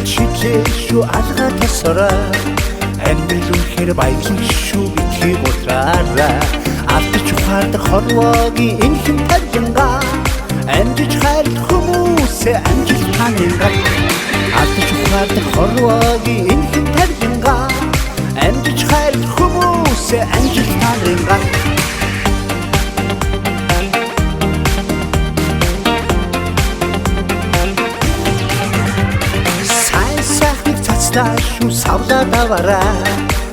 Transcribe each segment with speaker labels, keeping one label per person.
Speaker 1: шидлээшу алгаа тасараа амьдрал үнэхээр баялаг шүү битгий бодлаараа алдаж ухаардаг хорвоогийн энэ хэн таржингаа амжиж хайрлах хүмүүсээ амжилт танингаа алдаж ухаардаг хорвоогийн энэ хэн таржингаа амжиж хайрлах хүмүүсээ амжилт танингаа шүү савлаа давараа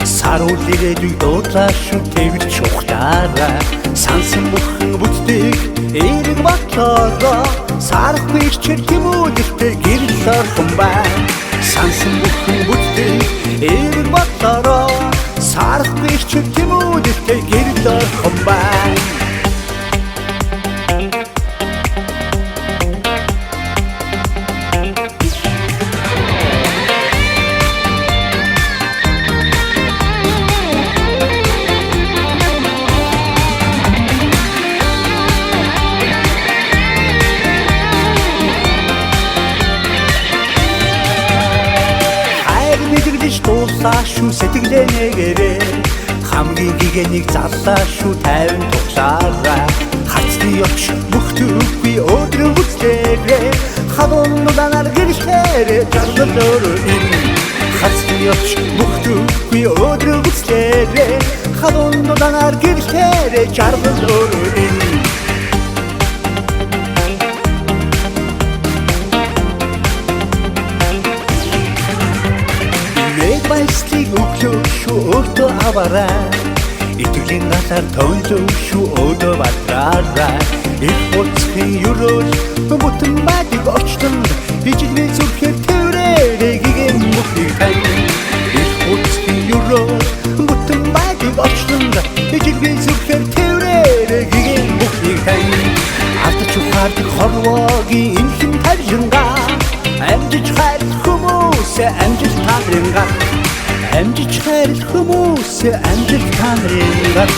Speaker 1: саруул ирээдүй дуудлаашу тэвэр чухтаараа сансан бүхэн бүтдэг эрэг батлороо сарахгүй чир хүмүүдэлтэй гэрэл орхон бай сансан бүхэн бүтдэг эрэг батлороо сарахгүй чир хүмүүдэлтэй гэрэл орхон бай дуулаашу сэтгэлээ нэгэрээ хамгийн гэгэнийг заллаашу тайван туглаараа хацны явж бүхтүгүй өдрөө үзлээрээ хадуунуудаар гэрэлтээрээ жаргал өөрөө хацны явж бүхтүгүй өдрөө үзлээрээ хадуунуудаар гэрэлтээрээ жаргал өөрөө баяслыг өглөө шүү өөртөө аваарай итгэлийн галаар тойлоо шүү өөдөө бадраарай их боцхийн юрол бүтэн байдаг очтон ижигний зүрхээр тэврээрээ гигэм мөхийг тань их боцхийн юрол бүтэн байдаг очтон ижигний зүрхээр тэврээрээ гигэм мөхийг тань алдаж ухаардаг хорвоогийн энэ хэн таржингаа амжиж хайрлах хүмүүсээ амжилт танингаа амжиж хайрлах хүмүүсээ амжилт танингаа